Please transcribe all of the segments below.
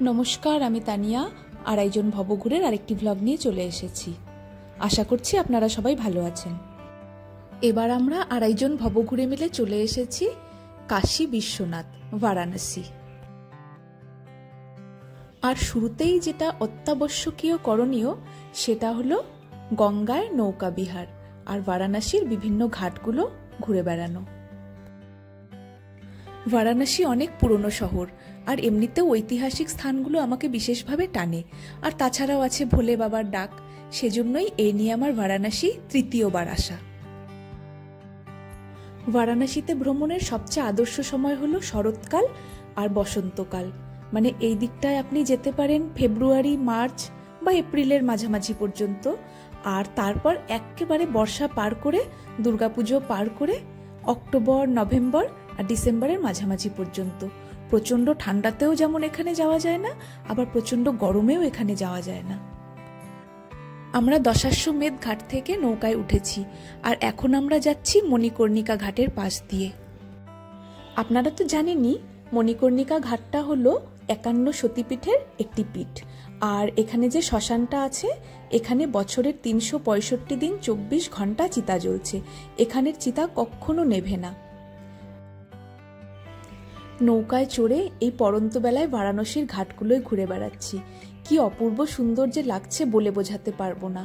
নমস্কার, আমি তানিয়া আড়াইজন ভবঘুরের আরেকটি ভ্লগ নিয়ে চলে এসেছি। আশা করছি আপনারা সবাই ভালো আছেন। এবার আমরা আড়াইজন ভবঘুরে মিলে চলে এসেছি কাশী বিশ্বনাথ, বারাণসী। আর শুরুতেই যেটা অত্যাবশ্যকীয় করণীয় সেটা হলো গঙ্গায় নৌকা বিহার আর বারাণসীর বিভিন্ন ঘাটগুলো ঘুরে বেড়ানো। বারাণসী অনেক পুরনো শহর, আর এমনিতেও ঐতিহাসিক স্থানগুলো আমাকে বিশেষভাবে টানে। আর তাছাড়াও আছে ভোলে বাবার ডাক, সেজন্যই এই নিয়ে আমার বারাণসী তৃতীয়বার আসা। বারাণসীতে ভ্রমণের সবচেয়ে আদর্শ সময় হলো শরৎকাল আর বসন্তকাল। মানে এই দিকটায় আপনি যেতে পারেন ফেব্রুয়ারি, মার্চ বা এপ্রিলের মাঝামাঝি পর্যন্ত। আর তারপর একেবারে বর্ষা পার করে, দুর্গাপুজো পার করে অক্টোবর, নভেম্বর আর ডিসেম্বরের মাঝামাঝি পর্যন্ত। প্রচণ্ড ঠান্ডাতেও যেমন এখানে যাওয়া যায় না, আবার প্রচণ্ড গরমেও এখানে যাওয়া যায় না। আমরা দশাশ্বমেধ ঘাট থেকে নৌকায় উঠেছি, আর এখন আমরা যাচ্ছি মণিকর্ণিকা ঘাটের পাশ দিয়ে। আপনারা তো জানেনই, মণিকর্ণিকা ঘাটটা হলো 51 সতীপীঠের একটি পীঠ। আর এখানে যে শ্মশানটা আছে, এখানে বছরের 365 দিন 24 ঘন্টা চিতা জ্বলছে। এখানের চিতা কখনো নেভে না। নৌকায় চড়ে এই পড়ন্ত বেলায় বারাণসীর ঘাটগুলোয় ঘুরে বেড়াচ্ছি। কি অপূর্ব সুন্দর যে লাগছে বলে বোঝাতে পারবো না।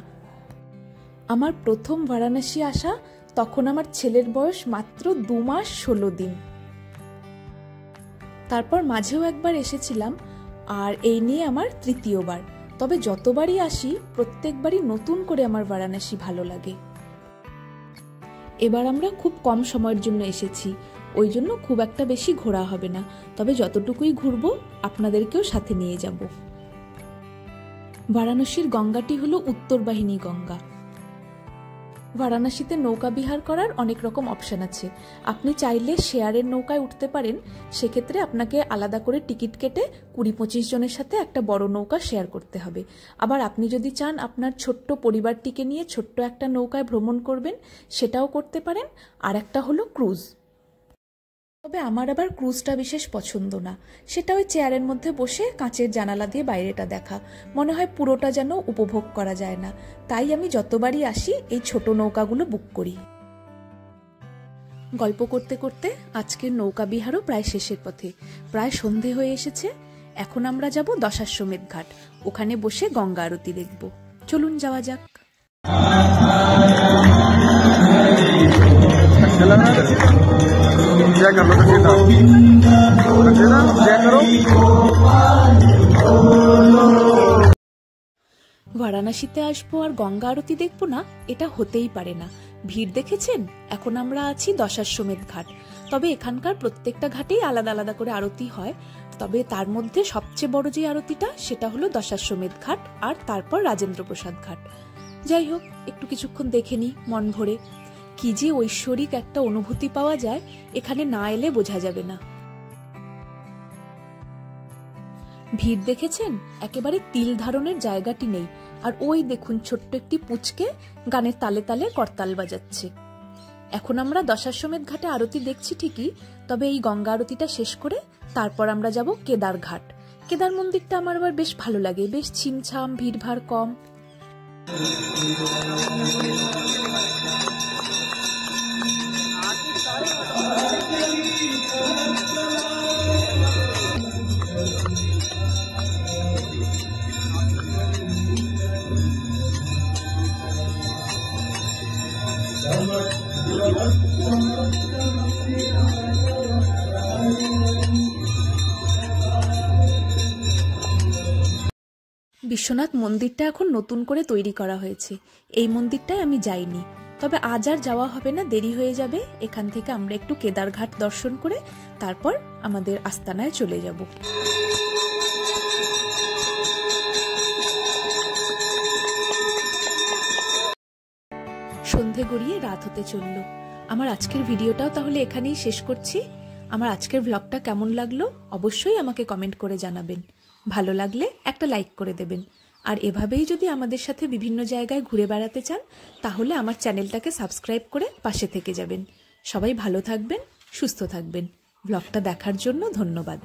আমার প্রথম বারাণসী আসা, তখন আমার ছেলের বয়স মাত্র 2 মাস 16 দিন। তারপর মাঝেও একবার এসেছিলাম, আর এই নিয়ে আমার তৃতীয়বার। তবে যতবারই আসি প্রত্যেকবারই নতুন করে আমার বারাণসী ভালো লাগে। এবার আমরা খুব কম সময়ের জন্য এসেছি, ওই জন্য খুব একটা বেশি ঘোরা হবে না। তবে যতটুকুই ঘুরবো আপনাদেরকেও সাথে নিয়ে যাব। বারাণসীর গঙ্গাটি হলো উত্তরবাহিনী গঙ্গা। বারাণসীতে নৌকা বিহার করার অনেক রকম অপশন আছে। আপনি চাইলে শেয়ারের নৌকায় উঠতে পারেন, সেক্ষেত্রে আপনাকে আলাদা করে টিকিট কেটে 20-25 জনের সাথে একটা বড় নৌকা শেয়ার করতে হবে। আবার আপনি যদি চান আপনার ছোট্ট পরিবারটিকে নিয়ে ছোট্ট একটা নৌকায় ভ্রমণ করবেন, সেটাও করতে পারেন। আর একটা হলো ক্রুজ। তবে আমার আবার ক্রুজটা বিশেষ পছন্দ না। সেটা ওই চেয়ারের মধ্যে বসে কাঁচের জানালা দিয়ে বাইরেটা দেখা, মনে হয় পুরোটা যেন উপভোগ করা যায় না। তাই আমি যতবারই আসি এই ছোট নৌকাগুলো বুক করি। গল্প করতে করতে আজকের নৌকা বিহারও প্রায় শেষের পথে। প্রায় সন্ধে হয়ে এসেছে। এখন আমরা যাব দশাশ্বমেধ ঘাট, ওখানে বসে গঙ্গা আরতি দেখব। চলুন যাওয়া যাক। বারাণসীতে আসবো আর গঙ্গা আরতি দেখবো না, এটা হতেই পারে না। ভিড় দেখেছেন? এখন আমরা আছি দশাশ্বমেধ ঘাট। তবে এখানকার প্রত্যেকটা ঘাটেই আলাদা আলাদা করে আরতি হয়। তবে তার মধ্যে সবচেয়ে বড় যে আরতিটা, সেটা হলো দশাশ্বমেধ ঘাট, আর তারপর রাজেন্দ্র প্রসাদ ঘাট। যাই হোক, একটু কিছুক্ষণ দেখে নি মন ভরে। কি যে ঐশ্বরিক একটা অনুভূতি পাওয়া যায়, এখানে না এলে বোঝা যাবে না। ভিড় দেখেছেন? একেবারে তিল ধারণের জায়গাটি নেই। আর ওই দেখুন, ছোট্ট একটি পুচকে গানের তালে তালে করতাল বাজাচ্ছে। এখন আমরা দশাশ্বমেধ ঘাটে আরতি দেখছি ঠিকই, তবে এই গঙ্গা আরতিটা শেষ করে তারপর আমরা যাব কেদার ঘাট। কেদার মন্দিরটা আমার আবার বেশ ভালো লাগে, বেশ ছিমছাম, ভিড়ভাড় কম। বিশ্বনাথ মন্দিরটা এখন নতুন করে তৈরি করা হয়েছে। এই মন্দিরটায় আমি যাইনি, তবে আজ আর যাওয়া হবে না, দেরি হয়ে যাবে। এখান থেকে আমরা একটু কেদার ঘাট দর্শন করে তারপর আমাদের আস্তানায় চলে যাব। সন্ধে গড়িয়ে রাত হতে চলল। আমার আজকের ভিডিওটাও তাহলে এখানেই শেষ করছি। আমার আজকের ভ্লগটা কেমন লাগলো অবশ্যই আমাকে কমেন্ট করে জানাবেন। ভালো লাগলে একটা লাইক করে দেবেন। আর এভাবেই যদি আমাদের সাথে বিভিন্ন জায়গায় ঘুরে বেড়াতে চান, তাহলে আমার চ্যানেলটাকে সাবস্ক্রাইব করে পাশে থেকে যাবেন। সবাই ভালো থাকবেন, সুস্থ থাকবেন। ব্লগটা দেখার জন্য ধন্যবাদ।